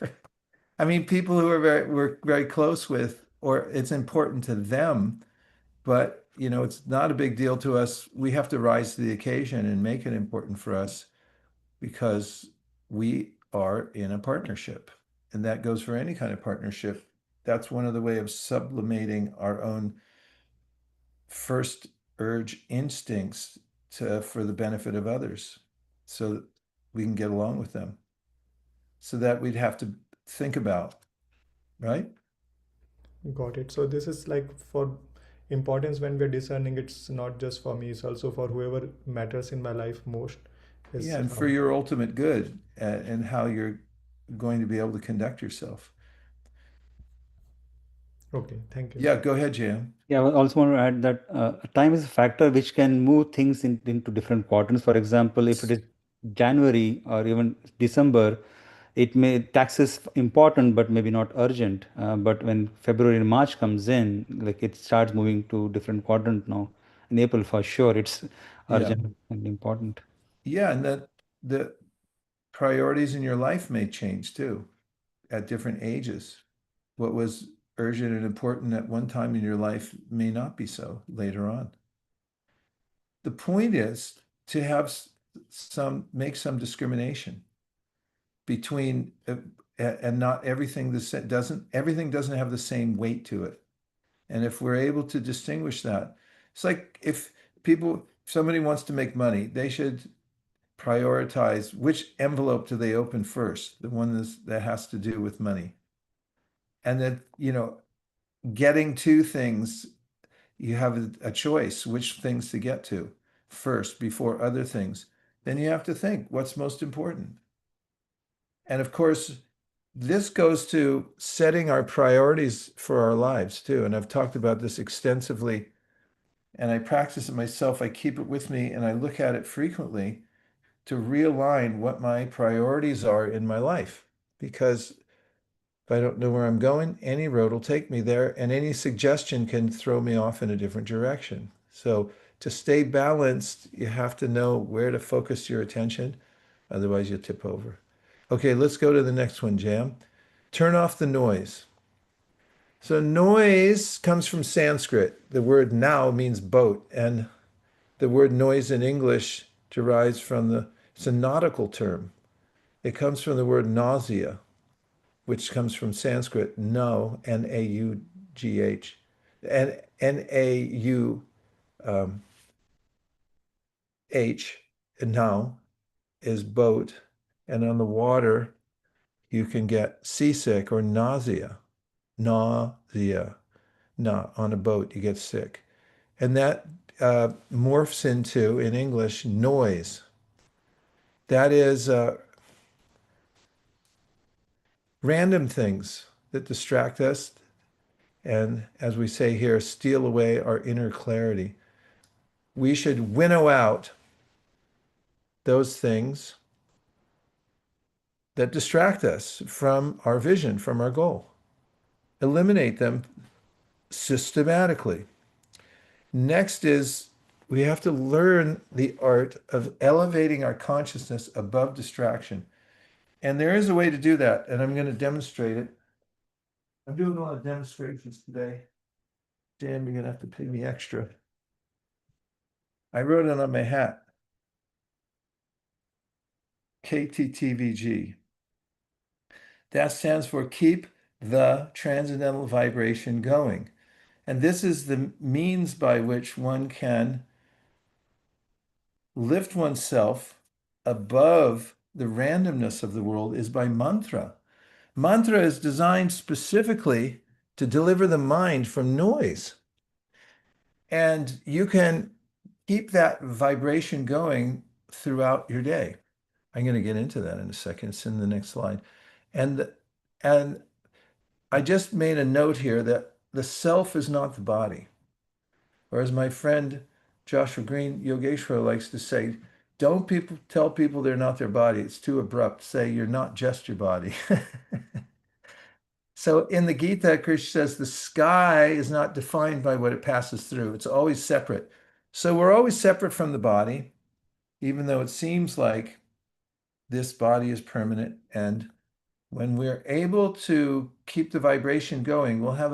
I mean, people who we're very close with, or it's important to them, but it's not a big deal to us. We have to rise to the occasion and make it important for us because we are in a partnership. And that goes for any kind of partnership. That's one of the way of sublimating our own first urge instincts for the benefit of others so that we can get along with them. So that we'd have to think about, right? Got it. So this is like for importance when we're discerning, it's not just for me, it's also for whoever matters in my life most. is Yeah, and for your ultimate good and how you're going to be able to conduct yourself. okay. Thank you. Yeah, go ahead, Jam. Yeah, I also want to add that time is a factor which can move things into different quadrants. For example, if it is January or even December, it may taxes important but maybe not urgent. But when February and March comes in, like it starts moving to different quadrant now. In April, for sure, it's Yeah. urgent and important. Yeah, and that the priorities in your life may change too at different ages. What was urgent and important at one time in your life may not be so later on. The point is to have make some discrimination between and not everything everything doesn't have the same weight to it. And if we're able to distinguish that, it's like if somebody wants to make money, they should prioritize which envelope do they open first, the one that has to do with money. And that, getting to things, you have a choice which things to get to first before other things. Then you have to think what's most important. And of course, this goes to setting our priorities for our lives too. And I've talked about this extensively, and I practice it myself. I keep it with me and I look at it frequently to realign what my priorities are in my life. Because if I don't know where I'm going, any road will take me there, and any suggestion can throw me off in a different direction. So to stay balanced, you have to know where to focus your attention. Otherwise, you'll tip over. Okay, let's go to the next one, Jam. Turn off the noise. So noise comes from Sanskrit. The word now means boat, and the word noise in English derives from it's a nautical term. It comes from the word nausea, which comes from Sanskrit, no, N-A-U-G-H, and N-A-U-H, and now is boat, and on the water, you can get seasick or nausea, nausea. On a boat, you get sick. And that morphs into, in English, noise. That is random things that distract us and, as we say here, steal away our inner clarity. We should winnow out those things that distract us from our vision, from our goal. Eliminate them systematically. Next is we have to learn the art of elevating our consciousness above distraction. And there is a way to do that, and I'm going to demonstrate it. I'm doing a lot of demonstrations today. Dan, you're going to have to pay me extra. I wrote it on my hat. KTTVG. That stands for keep the transcendental vibration going. And this is the means by which one can lift oneself above the randomness of the world is by mantra. Mantra is designed specifically to deliver the mind from noise. And you can keep that vibration going throughout your day. I'm going to get into that in a second. It's in the next slide. And I just made a note here that the self is not the body. Or as my friend Joshua Green Yogeshwara likes to say, don't tell people they're not their body. It's too abrupt. Say you're not just your body. So in the Gita, Krishna says the sky is not defined by what it passes through. It's always separate. So we're always separate from the body, even though it seems like this body is permanent. And when we're able to keep the vibration going, we'll have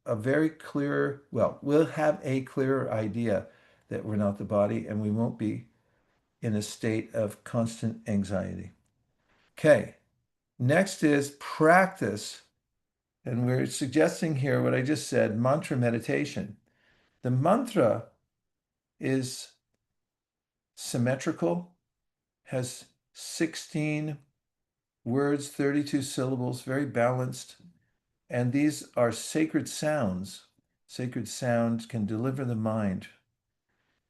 we'll have a clearer idea that we're not the body, and we won't be in a state of constant anxiety. Okay, next is practice. And we're suggesting here what I just said, mantra meditation. The mantra is symmetrical, has 16 words, 32 syllables, very balanced. And these are sacred sounds. Sacred sound can deliver the mind.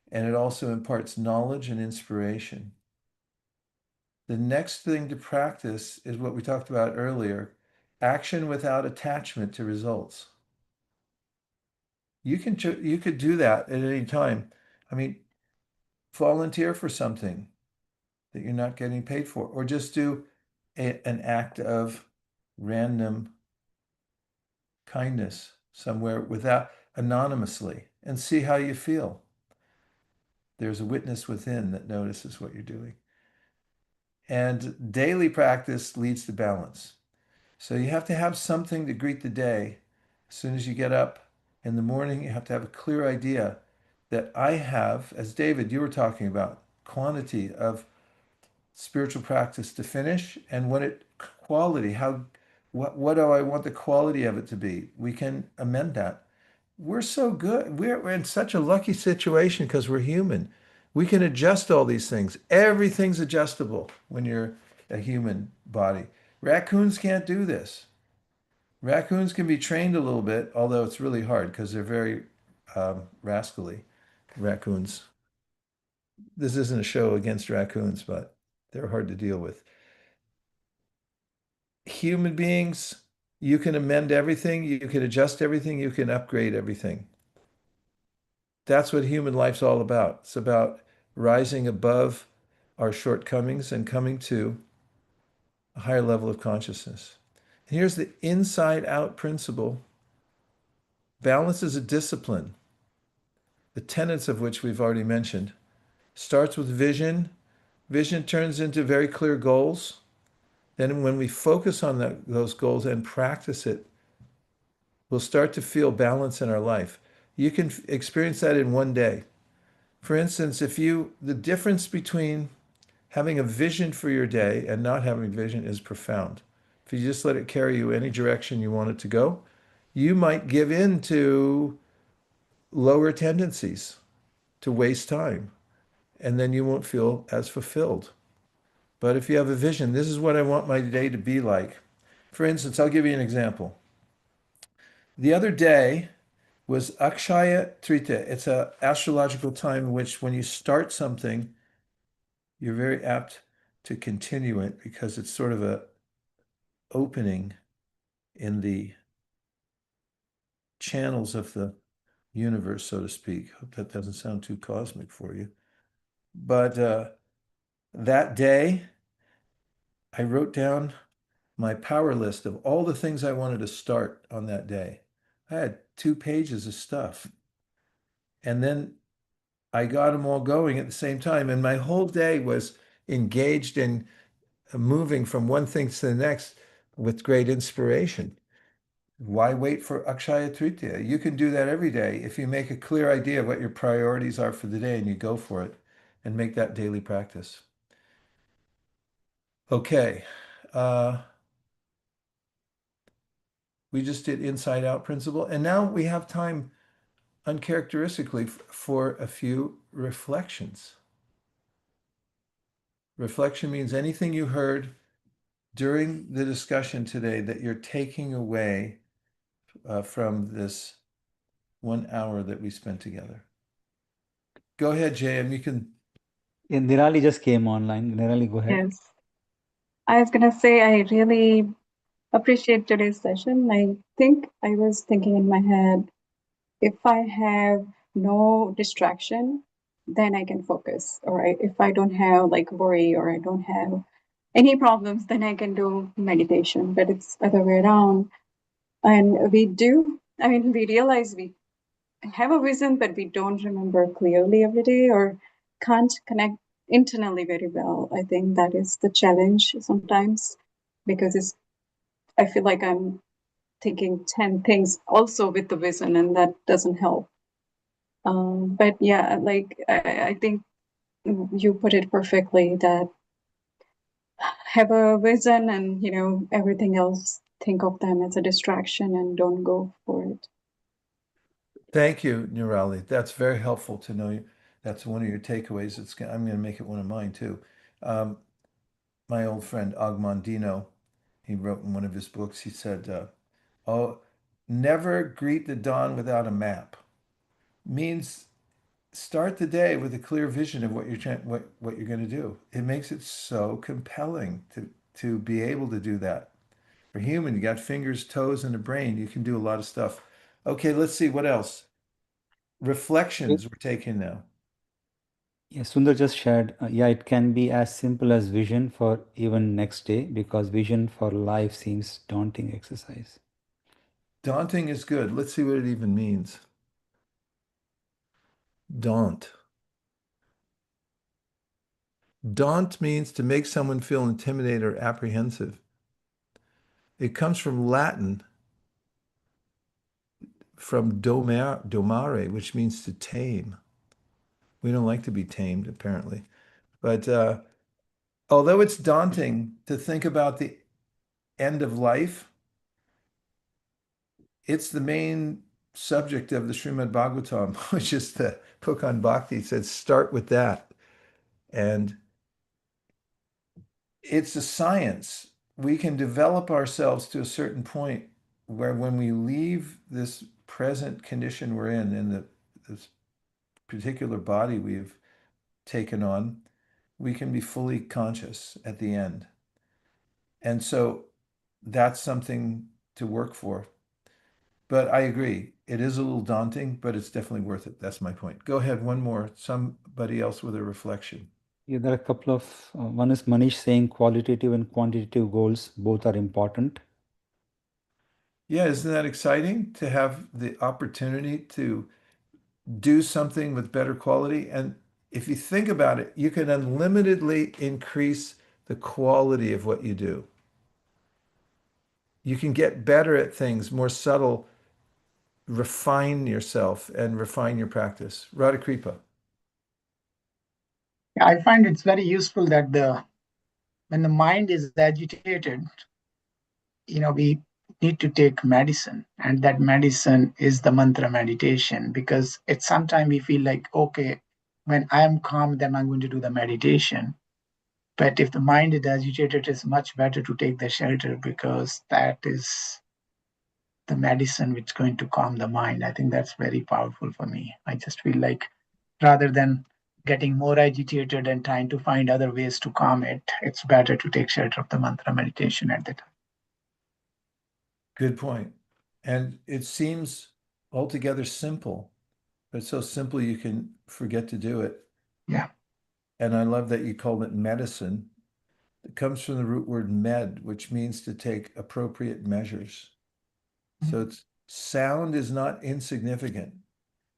And it also imparts knowledge and inspiration. The next thing to practice is what we talked about earlier, action without attachment to results. You could do that at any time. I mean, volunteer for something that you're not getting paid for, or just do an act of random kindness somewhere without anonymously and see how you feel. There's a witness within that notices what you're doing. And daily practice leads to balance. So you have to have something to greet the day. As soon as you get up in the morning, you have to have a clear idea that I have, as David, you were talking about, quantity of spiritual practice to finish, and quality, what do I want the quality of it to be? We can amend that. We're so good. We're in such a lucky situation because we're human. We can adjust all these things. Everything's adjustable when you're a human body. Raccoons can't do this. Raccoons can be trained a little bit, although it's really hard because they're very rascally. Raccoons. This isn't a show against raccoons, but they're hard to deal with. Human beings, you can amend everything, you can adjust everything, you can upgrade everything. That's what human life's all about. It's about rising above our shortcomings and coming to a higher level of consciousness. And here's the inside out principle. Balance is a discipline, the tenets of which we've already mentioned. Starts with vision. Vision turns into very clear goals. Then when we focus on those goals and practice it, we'll start to feel balance in our life. You can experience that in one day. For instance, the difference between having a vision for your day and not having vision is profound. If you just let it carry you any direction you want it to go, you might give in to lower tendencies to waste time, and then you won't feel as fulfilled. But if you have a vision, this is what I want my day to be like. For instance, I'll give you an example. The other day was Akshaya Tritiya. It's an astrological time in which when you start something, you're very apt to continue it because it's sort of a opening in the channels of the universe, so to speak. Hope that doesn't sound too cosmic for you. But that day, I wrote down my power list of all the things I wanted to start on that day. I had 2 pages of stuff. And then I got them all going at the same time. And my whole day was engaged in moving from one thing to the next with great inspiration. Why wait for Akshaya Tritiya? You can do that every day if you make a clear idea of what your priorities are for the day and you go for it and make that daily practice. Okay. We just did inside out principle. And now we have time uncharacteristically for a few reflections. Reflection means anything you heard during the discussion today that you're taking away from this 1 hour that we spent together. Go ahead, JM. You can. Yeah, Nirali just came online. Nirali, go ahead. Yes. I was going to say, I really appreciate today's session. I think I was thinking in my head, if I have no distraction, then I can focus. Or if I don't have like worry or I don't have any problems, then I can do meditation. But it's other way around. And we realize we have a vision, but we don't remember clearly every day or can't connect internally very well. I think that is the challenge sometimes because I feel like I'm thinking 10 things also with the vision, and that doesn't help. But yeah, like I think you put it perfectly that have a vision and, everything else, think of them as a distraction and don't go for it. Thank you, Nirali. That's very helpful to know. That's one of your takeaways. I'm going to make it one of mine too. My old friend Agmandino, he wrote in one of his books, he said, "Oh, never greet the dawn without a map." Means start the day with a clear vision of what you're going to do. It makes it so compelling to be able to do that. For human, you got fingers, toes, and a brain. You can do a lot of stuff. Okay, let's see what else. Reflections we're taking now. Yeah, Sundar just shared, yeah, it can be as simple as vision for even next day because vision for life seems daunting exercise. Daunting is good. Let's see what it even means. Daunt. Daunt means to make someone feel intimidated or apprehensive. It comes from Latin, from domare, which means to tame. We don't like to be tamed, apparently. But although it's daunting to think about the end of life, it's the main subject of the Srimad Bhagavatam, which is the book on bhakti. It says, start with that. And it's a science. We can develop ourselves to a certain point where when we leave this present condition we're in this particular body we've taken on, we can be fully conscious at the end. And so that's something to work for. But I agree, it is a little daunting, but it's definitely worth it. That's my point. Go ahead, one more. Somebody else with a reflection. Yeah, there are a couple of, one is Manish saying qualitative and quantitative goals, both are important. Yeah, isn't that exciting to have the opportunity to do something with better quality? And if you think about it, you can unlimitedly increase the quality of what you do. You can get better at things, more subtle, refine yourself and refine your practice. Radhakripa. I find it's very useful that when the mind is agitated, we need to take medicine, and that medicine is the mantra meditation, because it's sometimes we feel like, okay, when I am calm, then I'm going to do the meditation. But if the mind is agitated, it's much better to take the shelter, because that is the medicine which is going to calm the mind. I think that's very powerful for me. I just feel like rather than getting more agitated and trying to find other ways to calm it, it's better to take shelter of the mantra meditation at the time. Good point. And it seems altogether simple, but it's so simple you can forget to do it. Yeah. And I love that you called it medicine. It comes from the root word med, which means to take appropriate measures. So it's sound is not insignificant.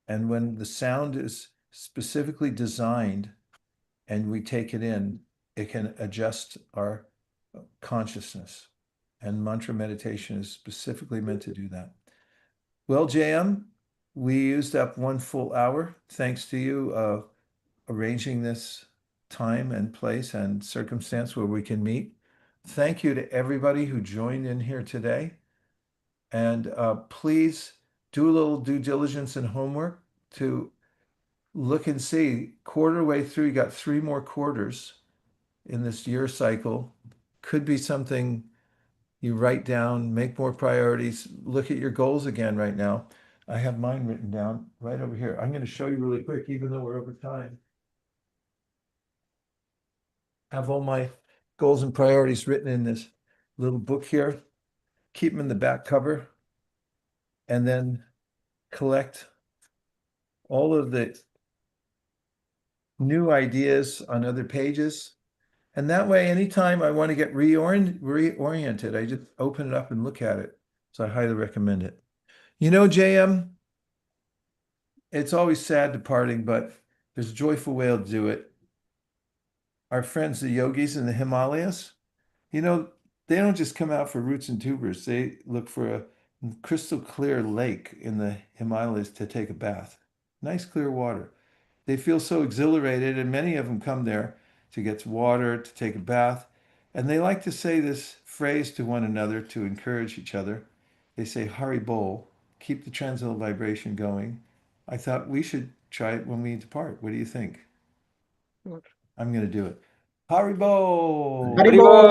And when the sound is specifically designed and we take it in, it can adjust our consciousness. And mantra meditation is specifically meant to do that. Well, JM, we used up 1 full hour. Thanks to you arranging this time and place and circumstance where we can meet. Thank you to everybody who joined in here today. And please do a little due diligence and homework to look and see. Quarter way through, you got 3 more quarters in this year cycle. Could be something you write down, make more priorities, look at your goals again right now. I have mine written down right over here. I'm going to show you really quick, even though we're over time. I have all my goals and priorities written in this little book here. Keep them in the back cover, and then collect all of the new ideas on other pages. And that way, anytime I want to get reoriented, I just open it up and look at it. So I highly recommend it. You know, JM, it's always sad departing, but there's a joyful way to do it. Our friends, the yogis in the Himalayas, they don't just come out for roots and tubers. They look for a crystal clear lake in the Himalayas to take a bath. Nice clear water. They feel so exhilarated, and many of them come there to get water, to take a bath. And they like to say this phrase to one another to encourage each other. They say, Hari Bol, keep the transcendental vibration going. I thought we should try it when we depart. What do you think? Sure. I'm going to do it. Hari Bol! Haribo!